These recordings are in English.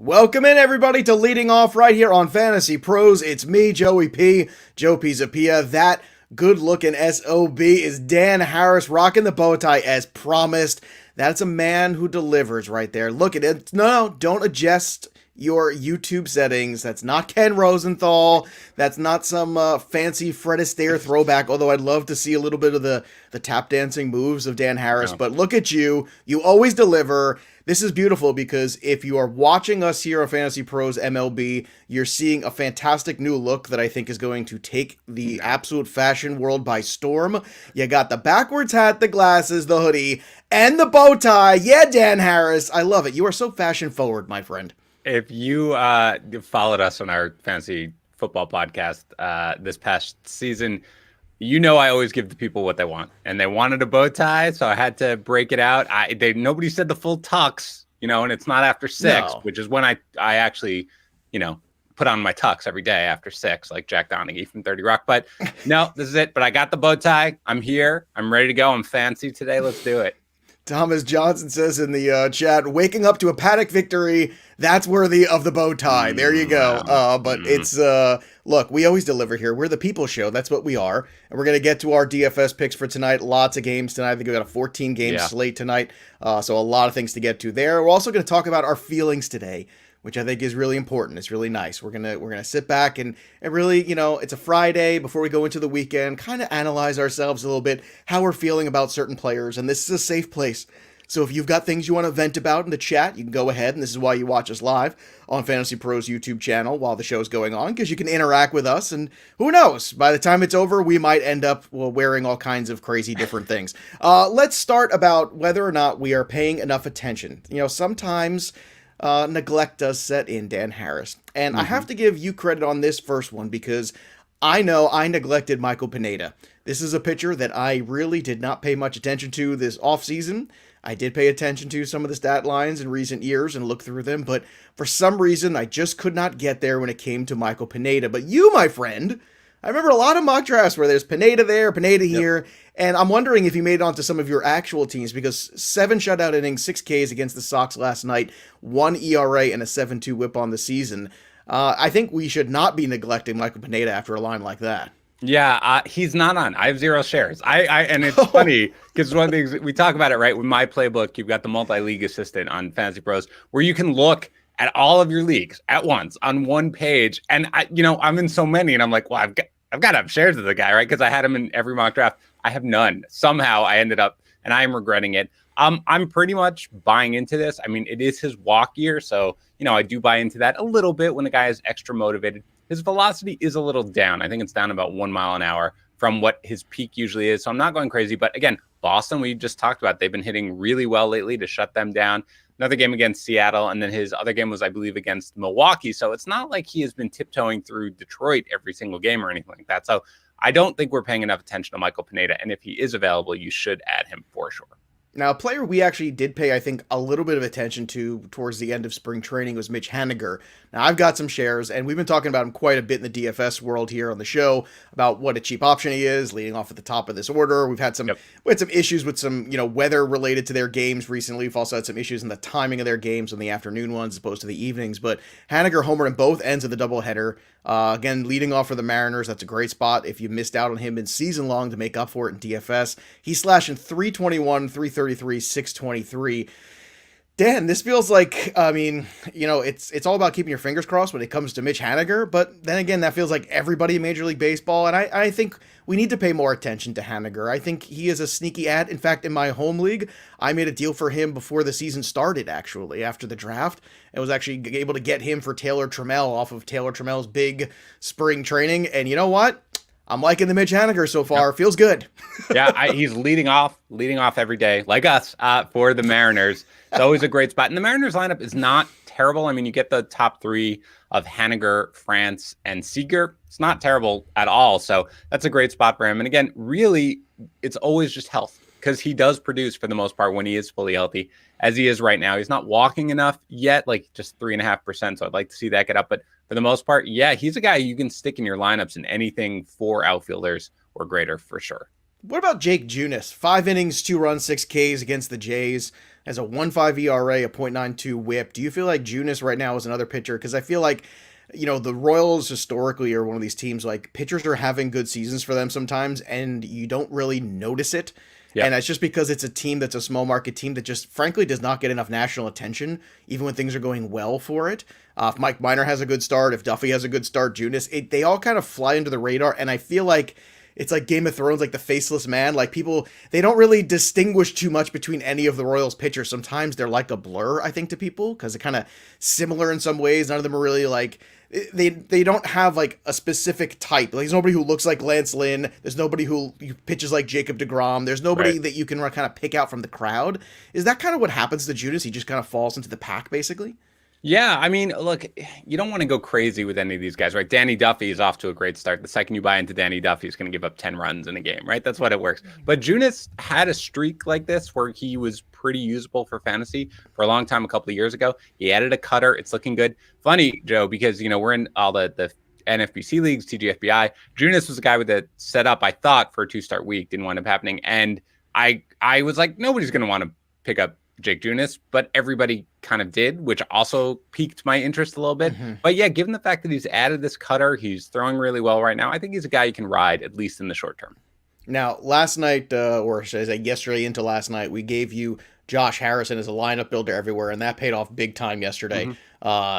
Welcome in, everybody, to Leading Off right here on Fantasy Pros. It's me, Joey P, Joe Pisapia. That good-looking SOB is Dan Harris, rocking the bow tie as promised. That's a man who delivers right there. Look at it. No, don't adjust your YouTube settings. That's not Ken Rosenthal. That's not some fancy Fred Astaire throwback, although I'd love to see a little bit of the tap dancing moves of Dan Harris. But look at you. You always deliver. This is beautiful because if you are watching us here on Fantasy Pros MLB, you're seeing a fantastic new look that I think is going to take the absolute fashion world by storm. You got the backwards hat, the glasses, the hoodie, and the bow tie. Yeah, Dan Harris. I love it. You are so fashion forward, my friend. If you followed us on our fantasy football podcast this past season, you know I always give the people what they want, and they wanted a bow tie, so I had to break it out. Nobody said the full tux, and it's not after 6, which is when I actually, put on my tux every day after 6, like Jack Donaghy from 30 Rock. But no, this is it. But I got the bow tie. I'm here. I'm ready to go. I'm fancy today. Let's do it. Thomas Johnson says in the chat, waking up to a Paddock victory, that's worthy of the bow tie. There you go. But it's, look, we always deliver here. We're the people show. That's what we are. And we're going to get to our DFS picks for tonight. Lots of games tonight. I think we got a 14-game slate tonight. So a lot of things to get to there. We're also going to talk about our feelings today, which I think is really important. It's really nice. We're gonna sit back and really, it's a Friday before we go into the weekend, kind of analyze ourselves a little bit, how we're feeling about certain players, and this is a safe place. So if you've got things you want to vent about in the chat, you can go ahead, and this is why you watch us live on Fantasy Pros YouTube channel while the show's going on, because you can interact with us, and who knows, by the time it's over, we might end up wearing all kinds of crazy different things. Let's start about whether or not we are paying enough attention. Sometimes neglect does set in, Dan Harris. And I have to give you credit on this first one because I know I neglected Michael Pineda. This is a pitcher that I really did not pay much attention to this offseason. I did pay attention to some of the stat lines in recent years and look through them, but for some reason I just could not get there when it came to Michael Pineda. But you, my friend, I remember a lot of mock drafts where there's Pineda there, Pineda here, and I'm wondering if you made it onto some of your actual teams because 7 shutout innings, 6 Ks against the Sox last night, 1 ERA, and a 7.2 whip on the season. I think we should not be neglecting Michael Pineda after a line like that. Yeah, he's not on. I have 0 shares. And it's funny because one of the things we talk about it, right? With my playbook, you've got the multi-league assistant on Fantasy Pros where you can look at all of your leagues at once on one page. And I'm in so many and I'm like, well, I've got to have shares of the guy, right? Because I had him in every mock draft. I have none. Somehow I ended up, and I am regretting it. I'm pretty much buying into this. I mean, it is his walk year. So, I do buy into that a little bit when a guy is extra motivated. His velocity is a little down. I think it's down about 1 mile an hour from what his peak usually is. So I'm not going crazy. But again, Boston, we just talked about, they've been hitting really well lately to shut them down. Another game against Seattle, and then his other game was, I believe, against Milwaukee. So it's not like he has been tiptoeing through Detroit every single game or anything like that. So I don't think we're paying enough attention to Michael Pineda. And if he is available, you should add him for sure. Now, a player we actually did pay, I think, a little bit of attention to towards the end of spring training was Mitch Haniger. Now, I've got some shares, and we've been talking about him quite a bit in the DFS world here on the show about what a cheap option he is, leading off at the top of this order. We've had some issues with some, weather related to their games recently. We've also had some issues in the timing of their games on the afternoon ones as opposed to the evenings. But Haniger homered in both ends of the doubleheader. Again, leading off for the Mariners, that's a great spot if you missed out on him in season long to make up for it in DFS. He's slashing 321, 333, 623. Dan, this feels like, it's all about keeping your fingers crossed when it comes to Mitch Haniger, but then again, that feels like everybody in Major League Baseball, and I think we need to pay more attention to Haniger. I think he is a sneaky ad. In fact, in my home league, I made a deal for him before the season started, actually, after the draft, and was actually able to get him for Taylor Trammell off of Taylor Trammell's big spring training, and you know what? I'm liking the Mitch Haniger so far. Yep. Feels good. Yeah, he's leading off every day, like us, for the Mariners. It's always a great spot. And the Mariners lineup is not terrible. I mean, you get the top 3 of Haniger, France, and Seager. It's not terrible at all. So that's a great spot for him. And again, really, it's always just health because he does produce for the most part when he is fully healthy, as he is right now. He's not walking enough yet, like just 3.5%. So I'd like to see that get up. But for the most part, yeah, he's a guy you can stick in your lineups in anything for outfielders or greater for sure. What about Jake Junis? 5 innings, 2 runs, 6 Ks against the Jays. Has a 1.5 ERA, a .92 WHIP. Do you feel like Junis right now is another pitcher? Because I feel like, the Royals historically are one of these teams like pitchers are having good seasons for them sometimes, and you don't really notice it. Yeah. And that's just because it's a team that's a small market team that just frankly does not get enough national attention, even when things are going well for it. If Mike Minor has a good start, if Duffy has a good start, Junis, they all kind of fly under the radar. And I feel like it's like Game of Thrones, like the faceless man. Like people, they don't really distinguish too much between any of the Royals pitchers. Sometimes they're like a blur, I think, to people because they're kind of similar in some ways. None of them are really like, they don't have like a specific type. Like, there's nobody who looks like Lance Lynn. There's nobody who pitches like Jacob deGrom. There's nobody that you can kind of pick out from the crowd. Is that kind of what happens to Junis? He just kind of falls into the pack, basically? Yeah, I mean, look, you don't want to go crazy with any of these guys, right? Danny Duffy is off to a great start. The second you buy into Danny Duffy, he's going to give up 10 runs in a game, right? That's what it works. But Junis had a streak like this where he was pretty usable for fantasy for a long time, a couple of years ago. He added a cutter. It's looking good. Funny, Joe, because, we're in all the NFBC leagues, TGFBI. Junis was a guy with a setup, I thought, for a 2-start week. Didn't wind up happening. And I was like, nobody's going to want to pick up Jake Junis, but everybody kind of did, which also piqued my interest a little bit. But yeah, given the fact that he's added this cutter, he's throwing really well right now. I think he's a guy you can ride, at least in the short term. Now, last night, or should I say yesterday into last night, we gave you Josh Harrison as a lineup builder everywhere, and that paid off big time yesterday.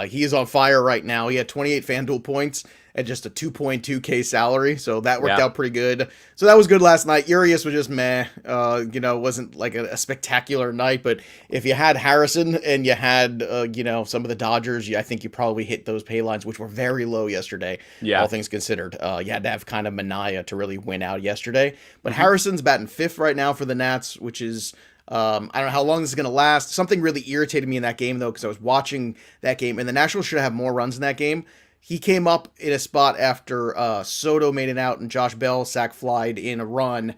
He is on fire right now. He had 28 FanDuel points at just a 2.2K salary, so that worked out pretty good. So that was good last night. Urias was just meh. Wasn't like a spectacular night, but if you had Harrison and you had, some of the Dodgers, I think you probably hit those pay lines, which were very low yesterday, all things considered. You had to have kind of Mania to really win out yesterday. But Harrison's batting fifth right now for the Nats, which is... I don't know how long this is going to last. Something really irritated me in that game, though, because I was watching that game, and the Nationals should have more runs in that game. He came up in a spot after Soto made it out and Josh Bell sac flied in a run.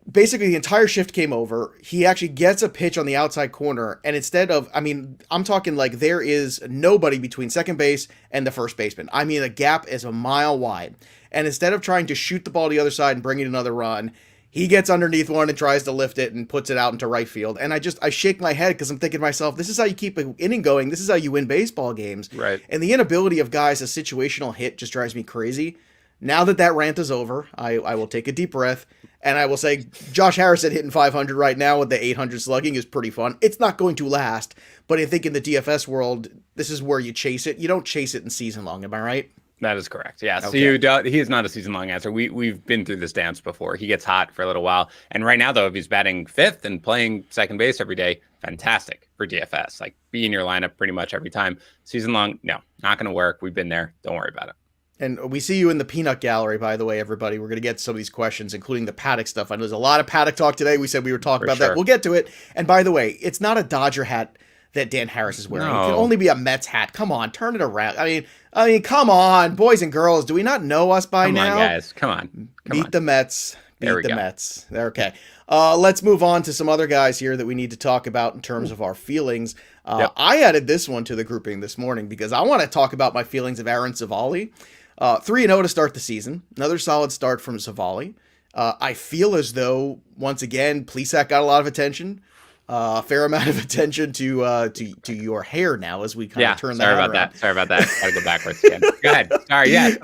Basically, the entire shift came over. He actually gets a pitch on the outside corner, and instead of, I'm talking like there is nobody between second base and the first baseman. the gap is a mile wide. And instead of trying to shoot the ball to the other side and bring in another run, he gets underneath one and tries to lift it and puts it out into right field. And I shake my head because I'm thinking to myself, this is how you keep an inning going. This is how you win baseball games. Right. And the inability of guys to situational hit just drives me crazy. Now that rant is over, I will take a deep breath and I will say Josh Harrison hitting 500 right now with the 800 slugging is pretty fun. It's not going to last, but I think in the DFS world, this is where you chase it. You don't chase it in season long. Am I right? That is correct. Yeah. So Okay. he is not a season-long answer. We've been through this dance before. He gets hot for a little while. And right now, though, if he's batting fifth and playing second base every day, fantastic for DFS. Like, be in your lineup pretty much every time. Season-long, no, not going to work. We've been there. Don't worry about it. And we see you in the peanut gallery, by the way, everybody. We're going to get some of these questions, including the Paddock stuff. I know there's a lot of Paddock talk today. We said we were talking about that. We'll get to it. And by the way, it's not a Dodger hat that Dan Harris is wearing. No. It can only be a Mets hat. Come on, turn it around. I mean, come on, boys and girls. Do we not know us by now? Come on, guys. Come on. Beat the Mets. There we Beat the go. Mets. Okay. Let's move on to some other guys here that we need to talk about in terms of our feelings. I added this one to the grouping this morning because I want to talk about my feelings of Aaron Savali. 3-0 to start the season. Another solid start from Savali. I feel as though, once again, Plesac got a lot of attention. A fair amount of attention to your hair now as we kind of turn that around. Sorry about that. Gotta go backwards again. Go ahead. Sorry, yeah.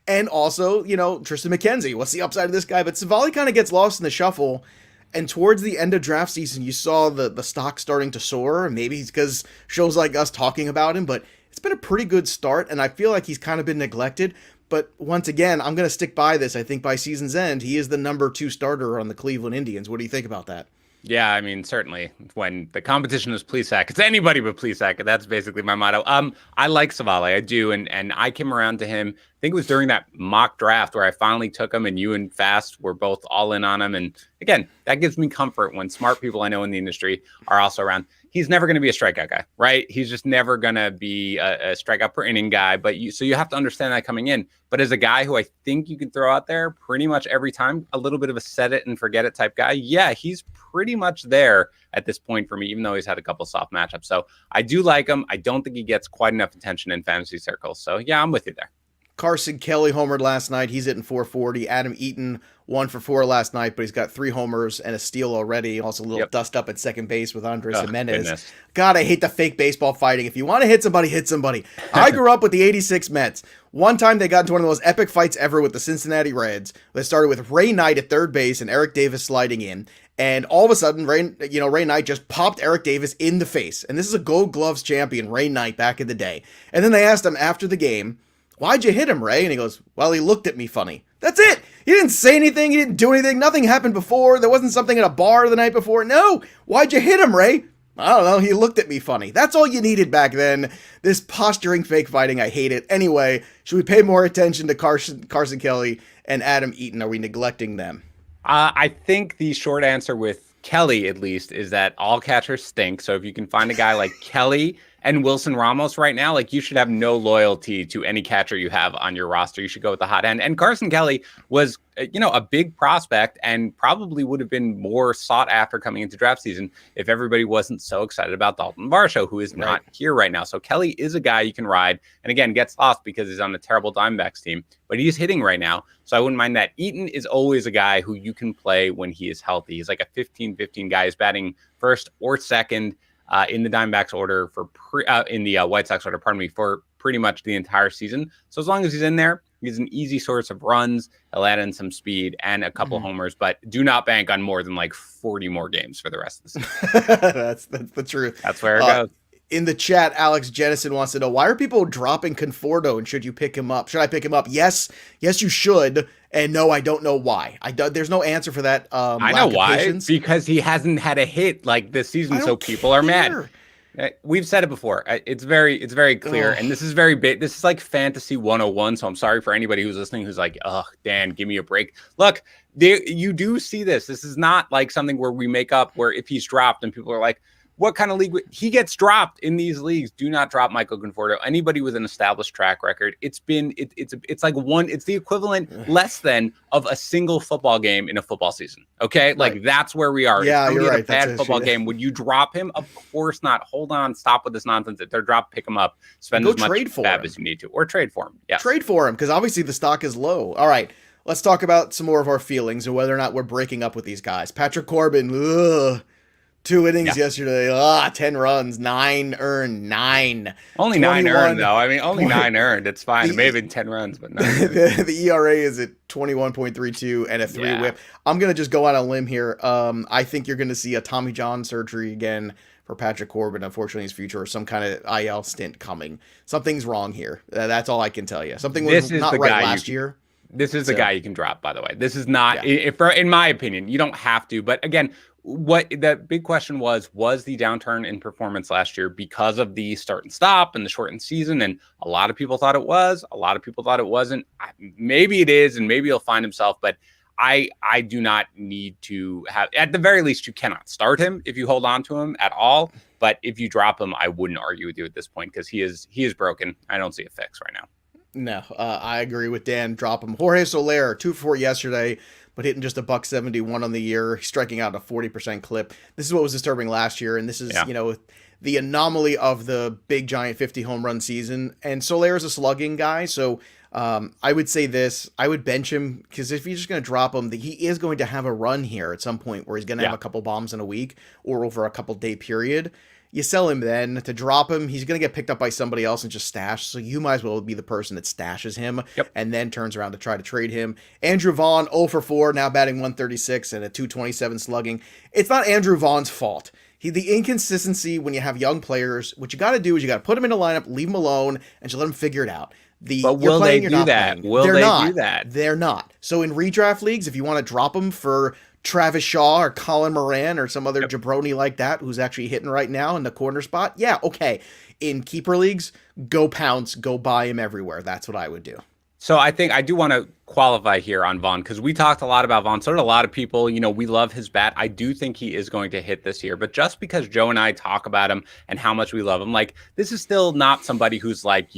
And also, Tristan McKenzie. What's the upside of this guy? But Savali kind of gets lost in the shuffle. And towards the end of draft season, you saw the stock starting to soar. Maybe it's because shows like us talking about him, but it's been a pretty good start. And I feel like he's kind of been neglected. But once again, I'm going to stick by this. I think by season's end, he is the number 2 starter on the Cleveland Indians. What do you think about that? Yeah, certainly when the competition is Plesac, it's anybody but Plesac. That's basically my motto. I like Savali, I do, and I came around to him. I think it was during that mock draft where I finally took him, and you and Fast were both all in on him. And again, that gives me comfort when smart people I know in the industry are also around. He's never going to be a strikeout guy, right? He's just never going to be a strikeout per inning guy. So you have to understand that coming in. But as a guy who I think you can throw out there pretty much every time, a little bit of a set it and forget it type guy. Yeah, he's pretty much there at this point for me, even though he's had a couple soft matchups. So I do like him. I don't think he gets quite enough attention in fantasy circles. So yeah, I'm with you there. Carson Kelly homered last night. He's hitting 440. Adam Eaton 1 for 4 last night, but he's got 3 homers and a steal already. Also a little dust up at second base with Andres Jimenez. Goodness. God, I hate the fake baseball fighting. If you want to hit somebody, hit somebody. I grew up with the 86 Mets. One time they got into one of the most epic fights ever with the Cincinnati Reds. They started with Ray Knight at third base and Eric Davis sliding in. And all of a sudden, Ray Knight just popped Eric Davis in the face. And this is a Gold Gloves champion, Ray Knight, back in the day. And then they asked him after the game, "Why'd you hit him, Ray?" And he goes, "Well, he looked at me funny." That's it. He didn't say anything. He didn't do anything. Nothing happened before. There wasn't something at a bar the night before. No. Why'd you hit him, Ray? I don't know. He looked at me funny. That's all you needed back then. This posturing fake fighting, I hate it. Anyway, should we pay more attention to Carson Kelly and Adam Eaton? Are we neglecting them? I think the short answer with Kelly, at least, is that all catchers stink. So if you can find a guy like Kelly and Wilson Ramos right now, like, you should have no loyalty to any catcher you have on your roster. You should go with the hot hand. And Carson Kelly was, a big prospect and probably would have been more sought after coming into draft season if everybody wasn't so excited about Dalton Varsho, who is not here right now. So Kelly is a guy you can ride, and again, gets lost because he's on a terrible Diamondbacks team, but he's hitting right now. So I wouldn't mind that. Eaton is always a guy who you can play when he is healthy. He's like a 15-15 guy. He's batting first or second in the Diamondbacks order in the White Sox order, for pretty much the entire season. So as long as he's in there, he's an easy source of runs. He'll add in some speed and a couple homers, but do not bank on more than like 40 more games for the rest of the season. That's the truth. That's where it goes. In the chat, Alex Jennison wants to know, why are people dropping Conforto, and should you pick him up? Should I pick him up? Yes, you should. And no, I don't know why. There's no answer for that. I know why. Because he hasn't had a hit like this season, so people are mad. We've said it before. It's very clear, and this is very big. This is like fantasy 101. So I'm sorry for anybody who's listening who's like, "Ugh, Dan, give me a break." Look, you do see this. This is not like something where we make up where if he's dropped and people are like, what kind of league? He gets dropped in these leagues. Do not drop Michael Conforto. Anybody with an established track record. It's the equivalent less than of a single football game in a football season. Okay. Like that's where we are. Yeah, you're right. A bad football game. Would you drop him? Of course not. Hold on. Stop with this nonsense. If they're dropped, pick him up. Spend as much fab as you need to, or trade for him. Yeah. Trade for him. Cause obviously the stock is low. All right. Let's talk about some more of our feelings and whether or not we're breaking up with these guys. Patrick Corbin. 2 innings yesterday. 10 runs, 9 earned, 9. Only 9 earned, though. I mean, only 9 earned. It's fine. It may have been 10 runs, but 9 the ERA is at 21.32 and a 3 whip. I'm going to just go out on a limb here. I think you're going to see a Tommy John surgery again for Patrick Corbin, unfortunately, in his future, or some kind of IL stint coming. Something's wrong here. That's all I can tell you. Something was not right last year. This is the guy you can drop, by the way. This is not, in my opinion, you don't have to. But again, what the big question was the downturn in performance last year because of the start and stop and the shortened season? And a lot of people thought it was. A lot of people thought it wasn't. Maybe it is, and maybe he'll find himself. But I do not need to have, at the very least, you cannot start him if you hold on to him at all. But if you drop him, I wouldn't argue with you at this point because he is broken. I don't see a fix right now. No, I agree with Dan. Drop him. Jorge Soler, 2 for 4 yesterday, but hitting just $171 on the year, striking out a 40% clip. This is what was disturbing last year, and this is, the anomaly of the big giant 50 home run season. And Soler is a slugging guy, so I would say this. I would bench him because if you're just going to drop him, he is going to have a run here at some point where he's going to have a couple bombs in a week or over a couple day period. You sell him then. To drop him, he's going to get picked up by somebody else and just stash. So you might as well be the person that stashes him and then turns around to try to trade him. Andrew Vaughn, 0 for 4, now batting 136 and a 227 slugging. It's not Andrew Vaughn's fault. The inconsistency when you have young players, what you got to do is you got to put them in a lineup, leave them alone, and just let them figure it out. But will they do that? Will they do that? They're not. So in redraft leagues, if you want to drop them for Travis Shaw or Colin Moran or some other jabroni like that who's actually hitting right now in the corner spot, yeah, okay. In keeper leagues, go pounce, go buy him everywhere. That's what I would do. So I think I do want to qualify here on Vaughn because we talked a lot about Vaughn. So did a lot of people. We love his bat. I do think he is going to hit this year. But just because Joe and I talk about him and how much we love him, like this is still not somebody who's like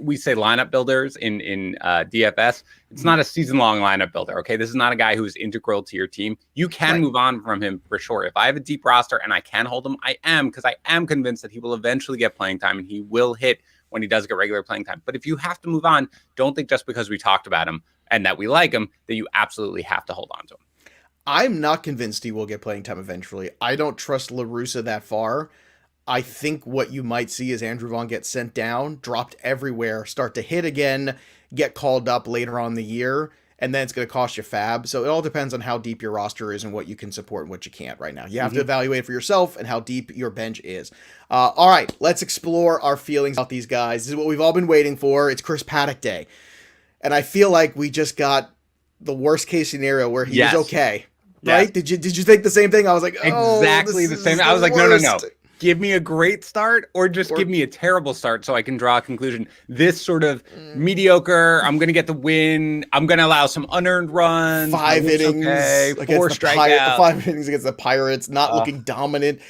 we say lineup builders in DFS. It's not a season-long lineup builder, okay? This is not a guy who's integral to your team. You can move on from him for sure. If I have a deep roster and I can hold him, I am, because I am convinced that he will eventually get playing time and he will hit when he does get regular playing time. But if you have to move on, don't think just because we talked about him and that we like him that you absolutely have to hold on to him. I'm not convinced he will get playing time eventually. I don't trust La Russa that far. I think what you might see is Andrew Vaughn get sent down, dropped everywhere, start to hit again, get called up later on in the year, and then it's going to cost you fab. So it all depends on how deep your roster is and what you can support and what you can't right now. You have to evaluate for yourself and how deep your bench is. All right, let's explore our feelings about these guys. This is what we've all been waiting for. It's Chris Paddock Day. And I feel like we just got the worst case scenario where he was okay. Right? Did you think the same thing? I was like, exactly the same. I was like, no. Give me a great start or give me a terrible start so I can draw a conclusion. This sort of mediocre, I'm going to get the win. I'm going to allow some unearned runs. 5 innings. Okay, 4 strikeouts. 5 innings against the Pirates, not looking dominant.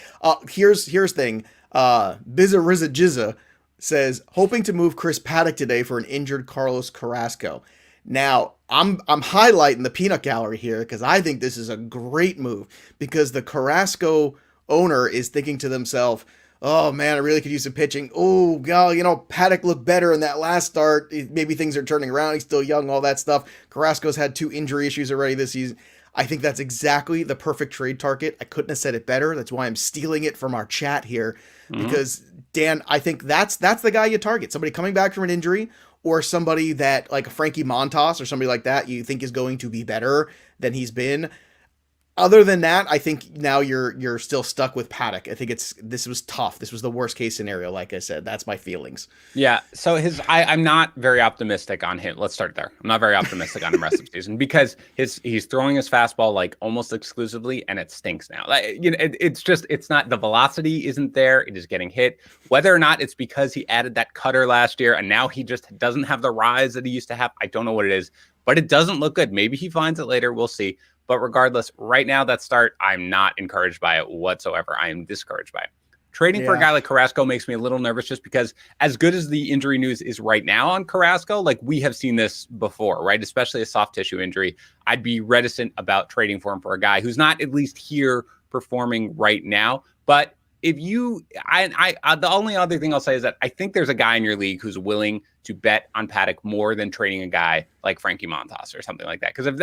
Here's the thing. Bizza Rizza Jizza says, hoping to move Chris Paddock today for an injured Carlos Carrasco. Now, I'm highlighting the peanut gallery here because I think this is a great move because the Carrasco owner is thinking to themselves, oh man, I really could use some pitching. Oh God, Paddock looked better in that last start. Maybe things are turning around. He's still young, all that stuff. Carrasco's had 2 injury issues already this season. I think that's exactly the perfect trade target. I couldn't have said it better. That's why I'm stealing it from our chat here because Dan, I think that's the guy you target. Somebody coming back from an injury or somebody that like a Frankie Montas or somebody like that you think is going to be better than he's been. Other than that, I think now you're still stuck with Paddock. I think this was tough. This was the worst case scenario. Like I said, that's my feelings. Yeah. So I'm not very optimistic on him. Let's start there. I'm not very optimistic on him rest of the season because he's throwing his fastball like almost exclusively, and it stinks now. It's not, the velocity isn't there. It is getting hit. Whether or not it's because he added that cutter last year and now he just doesn't have the rise that he used to have, I don't know what it is, but it doesn't look good. Maybe he finds it later. We'll see. But regardless, right now, that start, I'm not encouraged by it whatsoever. I am discouraged by it. Trading for a guy like Carrasco makes me a little nervous just because as good as the injury news is right now on Carrasco, like we have seen this before, right? Especially a soft tissue injury. I'd be reticent about trading for him for a guy who's not at least here performing right now. But if you, the only other thing I'll say is that I think there's a guy in your league who's willing to bet on Paddock more than trading a guy like Frankie Montas or something like that. Because if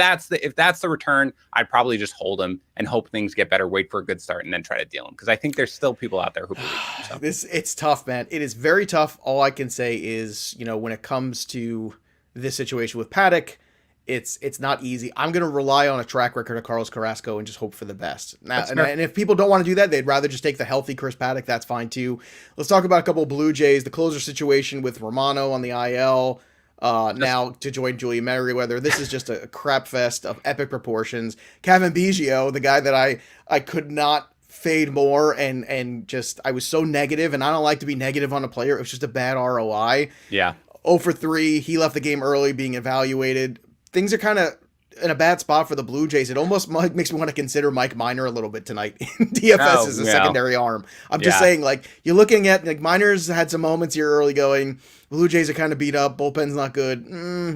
that's the return, I'd probably just hold him and hope things get better, wait for a good start, and then try to deal him. Because I think there's still people out there who believe him. So. It's tough, man. It is very tough. All I can say is, when it comes to this situation with Paddock, it's not easy. I'm going to rely on a track record of Carlos Carrasco and just hope for the best. Now, and if people don't want to do that, they'd rather just take the healthy Chris Paddock. That's fine too. Let's talk about a couple of Blue Jays. The closer situation with Romano on the IL. Now to join Julian Merriweather. This is just a crap fest of epic proportions. Kevin Biggio, the guy that I could not fade more and just I was so negative, and I don't like to be negative on a player. It was just a bad ROI. Yeah. 0 for 3. He left the game early being evaluated. Things are kind of in a bad spot for the Blue Jays. It almost makes me want to consider Mike Minor a little bit tonight in DFS as a secondary arm. I'm just saying, like, you're looking at, like, Minor's had some moments here early going, Blue Jays are kind of beat up, bullpen's not good.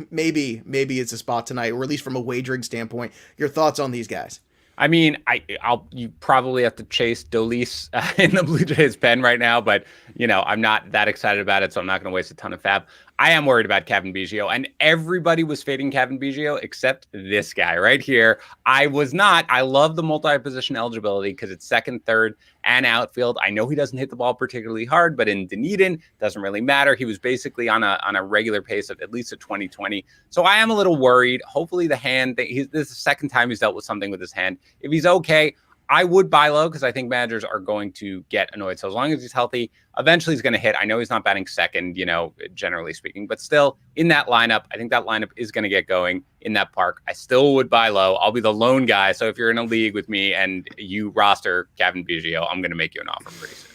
Maybe it's a spot tonight, or at least from a wagering standpoint. Your thoughts on these guys? I mean, you probably have to chase Dolis in the Blue Jays pen right now, but I'm not that excited about it, so I'm not going to waste a ton of fab. I am worried about Kevin Biggio, and everybody was fading Kevin Biggio except this guy right here. I was not. I love the multi-position eligibility because it's second, third, and outfield. I know he doesn't hit the ball particularly hard, but in Dunedin, doesn't really matter. He was basically on a regular pace of at least a 20-20. So I am a little worried. Hopefully the hand, this is the second time he's dealt with something with his hand. If he's okay, I would buy low because I think managers are going to get annoyed. So as long as he's healthy, eventually he's going to hit. I know he's not batting second, generally speaking, but still in that lineup, I think that lineup is going to get going in that park. I still would buy low. I'll be the lone guy. So if you're in a league with me and you roster Kevin Biggio, I'm going to make you an offer pretty soon.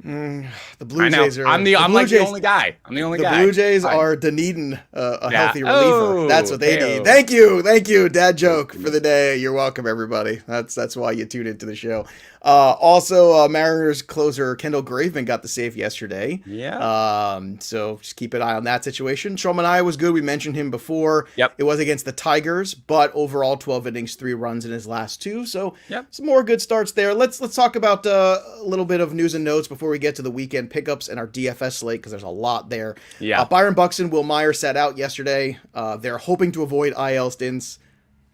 The Blue Jays are. I'm the only guy. The Blue Jays are Dunedin, a healthy reliever. That's what they need. Thank you. Dad joke for the day. You're welcome, everybody. That's why you tune into the show. Also, Mariners closer Kendall Graveman got the save yesterday. Yeah. So just keep an eye on that situation. Shomaniah was good. We mentioned him before. Yep. It was against the Tigers, but overall 12 innings, 3 runs in his last 2. So yep. Some more good starts there. Let's talk about a little bit of news and notes before we we get to the weekend pickups and our DFS slate, because there's a lot there. Yeah. Byron Buxton, Will Meyer sat out yesterday. They're hoping to avoid IL stints.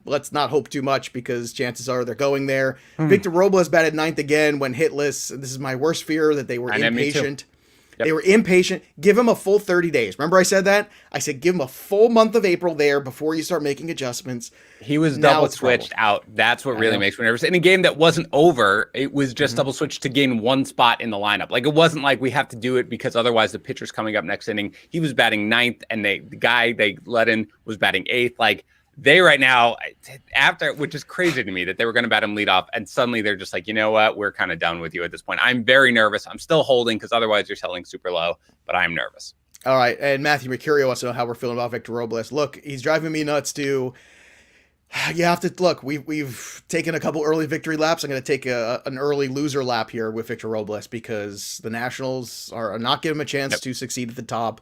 Let's not hope too much, because chances are they're going there. Victor Robles batted ninth again when hitless. This is my worst fear, that they were impatient. Yep. They were impatient. Give him a full 30 days. Remember I said that? I said give him a full month of April there before you start making adjustments. He was double switched out. That's what really makes me nervous. In a game that wasn't over, it was just double switched to gain one spot in the lineup. Like, it wasn't like we have to do it because otherwise the pitcher's coming up next inning. He was batting ninth, and the guy they let in was batting eighth. Like, they right now, after, which is crazy to me that they were going to bat him lead off, and suddenly they're just like, you know what, we're kind of done with you at this point. I'm very nervous. I'm still holding because otherwise you're selling super low, but I'm nervous. All right, and Matthew Mercurio wants to know how we're feeling about Victor Robles. Look, he's driving me nuts too. You have to look. We've taken a couple early victory laps. I'm going to take an early loser lap here with Victor Robles, because the Nationals are not giving him a chance to succeed at the top.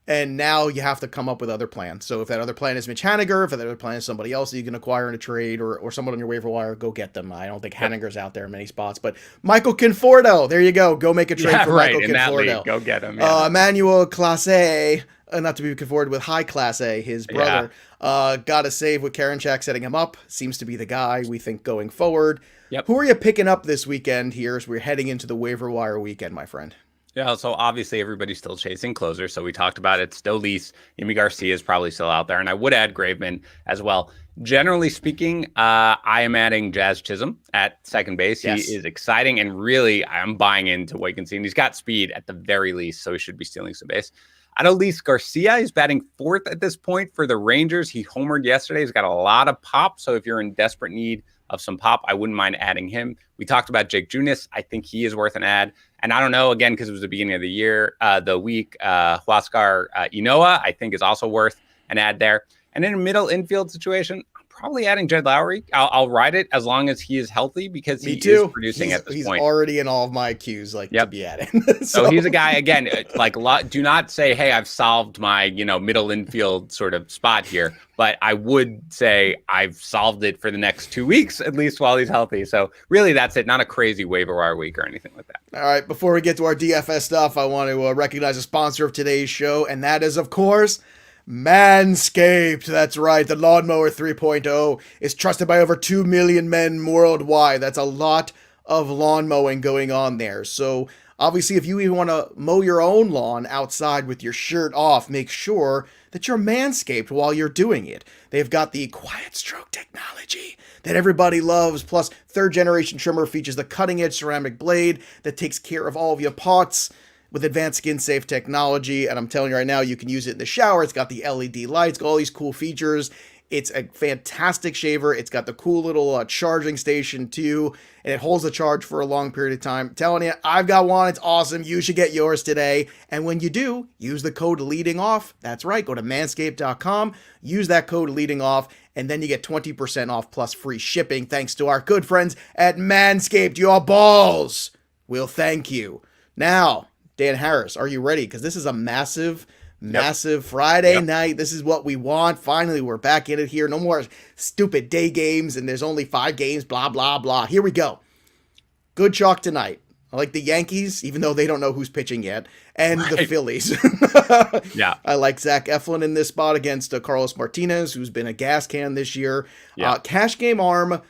And now you have to come up with other plans. So if that other plan is Mitch Haniger, if that other plan is somebody else that you can acquire in a trade, or someone on your waiver wire, go get them. I don't think Haniger's out there in many spots. But Michael Conforto, there you go. Go make a trade for Michael Conforto. Go get him. Emmanuel Clase, not to be confounded with High Clase, his brother, got a save with Karinchak setting him up. Seems to be the guy we think going forward. Yep. Who are you picking up this weekend here as we're heading into the waiver wire weekend, my friend? Yeah, so obviously everybody's still chasing closers. So we talked about it. Stolis, Yimi Garcia is probably still out there. And I would add Graveman as well. Generally speaking, I am adding Jazz Chisholm at second base. Yes. He is exciting, and really I'm buying into what you can see. And he's got speed at the very least, so he should be stealing some base. Adolis Garcia is batting fourth at this point for the Rangers. He homered yesterday. He's got a lot of pop. So if you're in desperate need of some pop, I wouldn't mind adding him. We talked about Jake Junis. I think he is worth an add. And I don't know, again, because it was the beginning of the year, the week, Huascar Inoa, I think, is also worth an add there. And in a middle infield situation, I'm probably adding Jed Lowry. I'll ride it as long as he is healthy, because he is producing at this point. He's already in all of my queues, to be added. So he's a guy, again, do not say, hey, I've solved my, middle infield sort of spot here. But I would say I've solved it for the next 2 weeks, at least while he's healthy. So really, that's it. Not a crazy waiver wire week or anything like that. All right. Before we get to our DFS stuff, I want to recognize a sponsor of today's show, and that is, of course, Manscaped. That's right. The Lawnmower 3.0 is trusted by over 2 million men worldwide. That's a lot of lawn mowing going on there. So obviously, if you even want to mow your own lawn outside with your shirt off, make sure that you're manscaped while you're doing it. They've got the quiet stroke technology that everybody loves. Plus, third generation trimmer features the cutting edge ceramic blade that takes care of all of your parts with advanced skin safe technology. And I'm telling you right now, you can use it in the shower. It's got the LED lights, got all these cool features. It's a fantastic shaver. It's got the cool little charging station too, and it holds the charge for a long period of time. I'm telling you, I've got one. It's awesome. You should get yours today. And when you do, use the code leading off. That's right. Go to manscaped.com, use that code leading off, and then you get 20% off plus free shipping thanks to our good friends at Manscaped. Your balls will thank you. Now, Dan Harris, are you ready? Because this is a massive Friday night. This is what we want. Finally, we're back in it here. No more stupid day games, and there's only 5 games, blah, blah, blah. Here we go. Good chalk tonight. I like the Yankees, even though they don't know who's pitching yet, and the Phillies. I like Zach Eflin in this spot against Carlos Martinez, who's been a gas can this year. Cash game arm.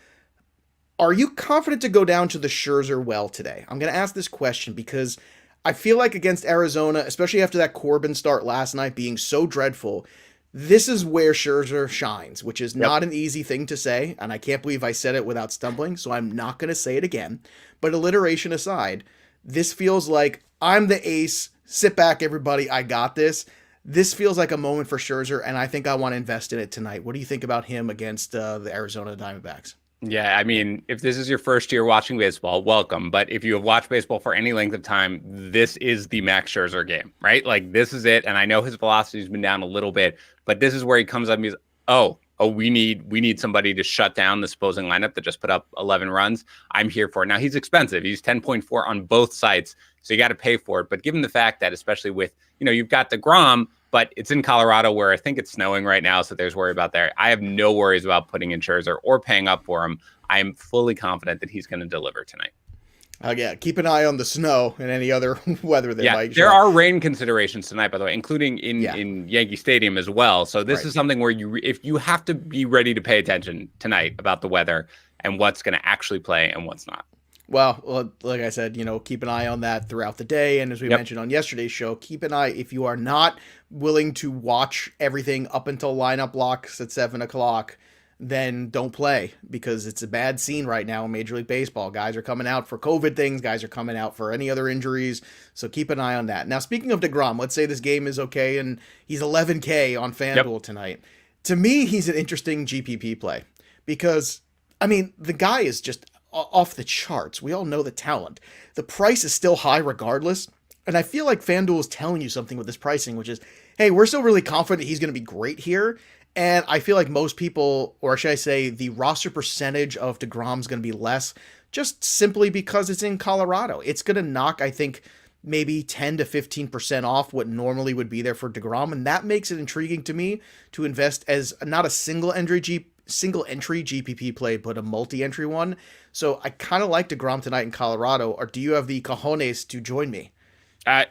Are you confident to go down to the Scherzer well today? I'm going to ask this question because I feel like against Arizona, especially after that Corbin start last night being so dreadful, this is where Scherzer shines, which is not an easy thing to say, and I can't believe I said it without stumbling, so I'm not going to say it again. But alliteration aside, this feels like I'm the ace. Sit back, everybody. I got this. This feels like a moment for Scherzer, and I think I want to invest in it tonight. What do you think about him against the Arizona Diamondbacks? Yeah, I mean, if this is your first year watching baseball, welcome. But if you have watched baseball for any length of time, this is the Max Scherzer game, right? Like, this is it. And I know his velocity has been down a little bit, but this is where he comes up and he's, we need somebody to shut down this opposing lineup that just put up 11 runs. I'm here for it. Now, he's expensive. He's 10.4 on both sites, so you got to pay for it. But given the fact that, especially with, you've got DeGrom, but it's in Colorado where I think it's snowing right now, so there's worry about there. I have no worries about putting in Scherzer or paying up for him. I am fully confident that he's going to deliver tonight. Yeah, keep an eye on the snow and any other weather that might show. There are rain considerations tonight, by the way, including Yeah. in Yankee Stadium as well. So this Right. is something where if you have to be ready to pay attention tonight about the weather and what's going to actually play and what's not. Well, like I said, keep an eye on that throughout the day. And as we mentioned on yesterday's show, keep an eye if you are not willing to watch everything up until lineup locks at 7 o'clock, then don't play because it's a bad scene right now in Major League Baseball. Guys are coming out for COVID things. Guys are coming out for any other injuries. So keep an eye on that. Now, speaking of DeGrom, let's say this game is okay and he's 11K on FanDuel tonight. To me, he's an interesting GPP play because, I mean, the guy is just off the charts. We all know the talent. The price is still high regardless. And I feel like FanDuel is telling you something with this pricing, which is, hey, we're still really confident he's going to be great here. And I feel like most people, or should I say, the roster percentage of DeGrom is going to be less just simply because it's in Colorado. It's going to knock, I think, maybe 10 to 15% off what normally would be there for DeGrom. And that makes it intriguing to me to invest as not a single entry GPP play, but a multi-entry one. So I kind of like DeGrom tonight in Colorado. Or do you have the cojones to join me?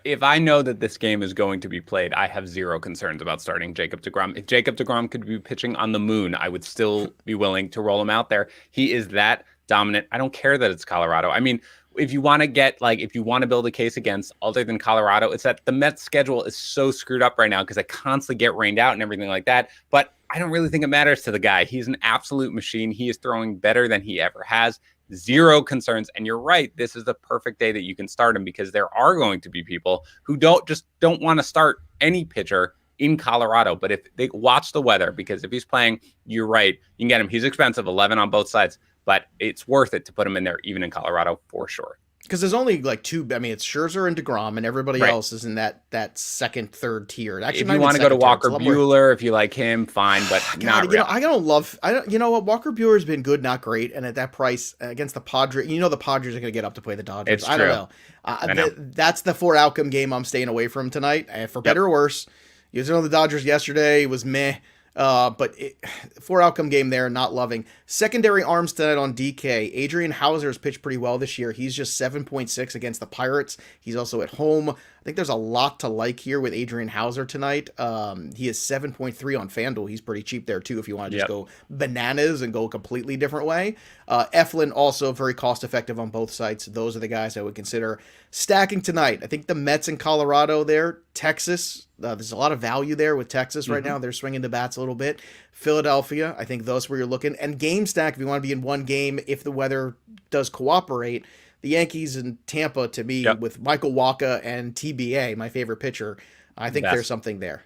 If I know that this game is going to be played, I have zero concerns about starting Jacob deGrom. If Jacob deGrom could be pitching on the moon, I would still be willing to roll him out there. He is that dominant. I don't care that it's Colorado. I mean, if you want to build a case against other than Colorado, it's that the Mets schedule is so screwed up right now because they constantly get rained out and everything like that. But I don't really think it matters to the guy. He's an absolute machine. He is throwing better than he ever has. Zero concerns. And you're right. This is the perfect day that you can start him because there are going to be people who don't want to start any pitcher in Colorado. But if they watch the weather, because if he's playing, you're right. You can get him. He's expensive, 11 on both sides, but it's worth it to put him in there, even in Colorado for sure. Because there's only like two. I mean, it's Scherzer and DeGrom, and everybody else is in that second, third tier. Actually, if you want to go to Walker Buehler, if you like him, fine, but not really. I don't love. You know what? Walker Buehler's been good, not great, and at that price against the Padres, the Padres are going to get up to play the Dodgers. It's true. I don't know. That's the 4 outcome game I'm staying away from tonight, for better or worse. You was on the Dodgers yesterday. It was meh. But 4 outcome game there, not loving. Secondary arms tonight on DK. Adrian Hauser has pitched pretty well this year. He's just 7.6 against the Pirates. He's also at home. I think there's a lot to like here with Adrian Hauser tonight. He is 7.3 on FanDuel. He's pretty cheap there too if you want to just go bananas and go a completely different way. Eflin also very cost effective on both sides. Those are the guys I would consider stacking tonight. I think the Mets in Colorado there. Texas, there's a lot of value there with Texas right now. They're swinging the bats a little bit. Philadelphia, I think those where you're looking. And game stack, if you want to be in one game, if the weather does cooperate, the Yankees and Tampa, to me, with Michael Wacha and TBA, my favorite pitcher, I think there's something there.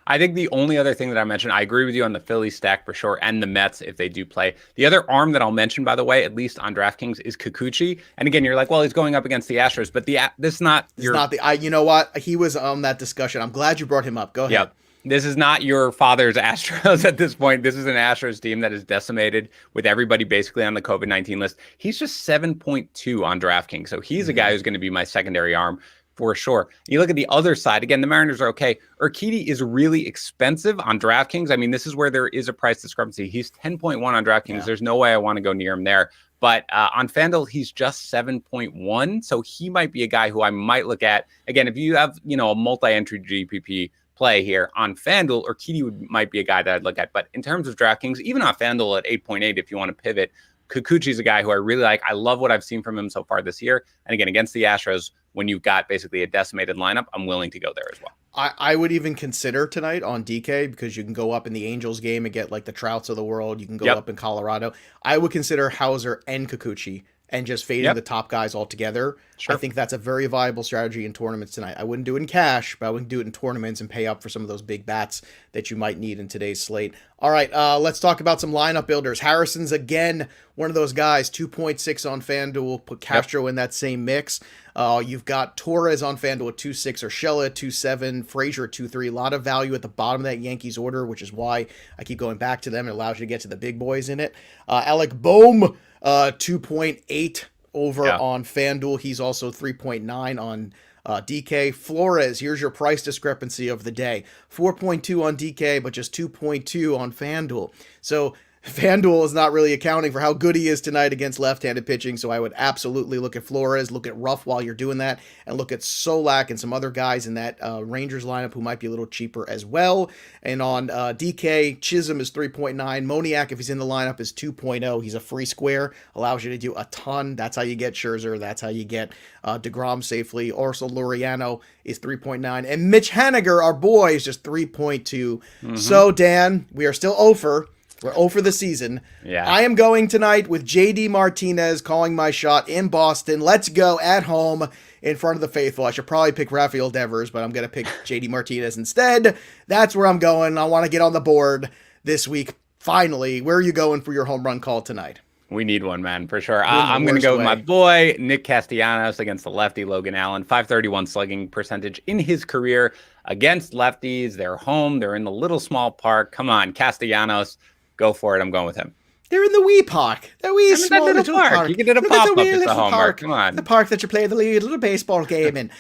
I think the only other thing that I mentioned, I agree with you on the Phillies stack for sure, and the Mets if they do play. The other arm that I'll mention, by the way, at least on DraftKings, is Kikuchi. And again, you're like, well, he's going up against the Astros, but this is not you know what? He was on that discussion. I'm glad you brought him up. Go ahead. Yep. This is not your father's Astros at this point. This is an Astros team that is decimated with everybody basically on the COVID-19 list. He's just 7.2 on DraftKings. So he's a guy who's going to be my secondary arm for sure. You look at the other side, again, the Mariners are okay. Urquidy is really expensive on DraftKings. I mean, this is where there is a price discrepancy. He's 10.1 on DraftKings. Yeah. There's no way I want to go near him there. But on FanDuel, he's just 7.1. So he might be a guy who I might look at. Again, if you have, a multi-entry GPP play here on FanDuel, Urquidy might be a guy that I'd look at. But in terms of DraftKings, even on FanDuel at 8.8, if you want to pivot, Kikuchi's a guy who I really like. I love what I've seen from him so far this year. And again, against the Astros, when you've got basically a decimated lineup, I'm willing to go there as well. I would even consider tonight on DK because you can go up in the Angels game and get like the Trouts of the world. You can go up in Colorado. I would consider Hauser and Kikuchi and just fading the top guys altogether. Sure. I think that's a very viable strategy in tournaments tonight. I wouldn't do it in cash, but I would do it in tournaments and pay up for some of those big bats that you might need in today's slate. All right, let's talk about some lineup builders. Harrison's again one of those guys, 2.6 on FanDuel. Put Castro in that same mix. You've got Torres on FanDuel at 2.6, Urshela at 2.7, Frazier at 2.3. A lot of value at the bottom of that Yankees order, which is why I keep going back to them. It allows you to get to the big boys in it. Alec Boehm, 2.8 over on FanDuel. He's also 3.9 on DK. Flores, here's your price discrepancy of the day. 4.2 on DK, but just 2.2 on FanDuel. So FanDuel is not really accounting for how good he is tonight against left-handed pitching, so I would absolutely look at Flores, look at Ruff while you're doing that, and look at Solak and some other guys in that Rangers lineup who might be a little cheaper as well. And on DK, Chisholm is 3.9. Moniak, if he's in the lineup, is 2.0. He's a free square, allows you to do a ton. That's how you get Scherzer. That's how you get DeGrom safely. Orso Loriano is 3.9. And Mitch Haniger, our boy, is just 3.2. So, Dan, we are still over. We're 0 for the season. Yeah. I am going tonight with JD Martinez calling my shot in Boston. Let's go at home in front of the faithful. I should probably pick Rafael Devers, but I'm going to pick JD Martinez instead. That's where I'm going. I want to get on the board this week. Finally, where are you going for your home run call tonight? We need one, man, for sure. I'm going to go with my boy, Nick Castellanos, against the lefty Logan Allen. 531 slugging percentage in his career against lefties. They're home. They're in the little small park. Come on, Castellanos. Go for it. I'm going with him. They're in the wee park. The wee small little park. You can get a pop-up at the homer. Come on. The park that you play the little baseball game in.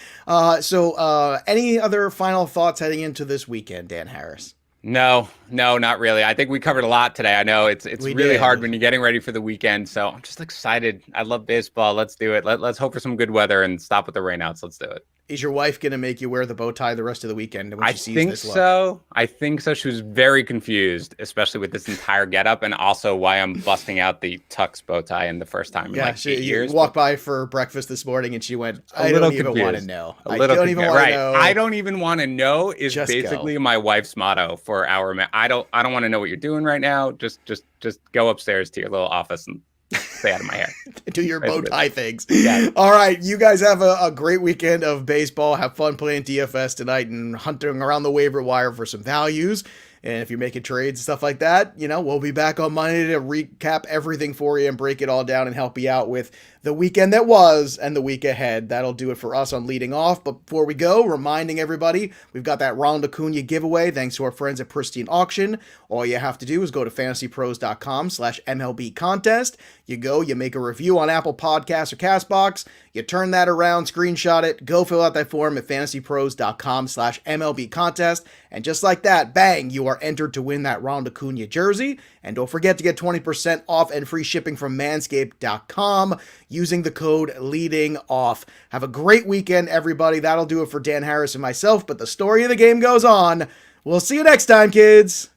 So any other final thoughts heading into this weekend, Dan Harris? No, not really. I think we covered a lot today. I know it's really hard when you're getting ready for the weekend. So I'm just excited. I love baseball. Let's do it. Let's hope for some good weather and stop with the rainouts. Let's do it. Is your wife going to make you wear the bow tie the rest of the weekend when she sees this look? I think so. She was very confused, especially with this entire getup, and also why I'm busting out the tux bow tie in the first time in 8 years. You walked by for breakfast this morning, and she went, I don't even want to know. I don't even want to know. I don't even want to know is just basically my wife's motto for our I don't want to know what you're doing right now. Just go upstairs to your little office and stay out of my hair. Do your bow tie things. Yeah. All right. You guys have a great weekend of baseball. Have fun playing DFS tonight and hunting around the waiver wire for some values. And if you're making trades and stuff like that, we'll be back on Monday to recap everything for you and break it all down and help you out with the weekend that was and the week ahead. That'll do it for us on Leading Off. But before we go, reminding everybody, we've got that Ronald Acuna giveaway thanks to our friends at Pristine Auction. All you have to do is go to fantasypros.com/MLB contest. You go, you make a review on Apple Podcasts or CastBox. You turn that around, screenshot it, go fill out that form at fantasypros.com/MLB contest. And just like that, bang, you are entered to win that Ronald Acuna jersey. And don't forget to get 20% off and free shipping from manscaped.com using the code LEADINGOFF. Have a great weekend, everybody. That'll do it for Dan Harris and myself, but the story of the game goes on. We'll see you next time, kids.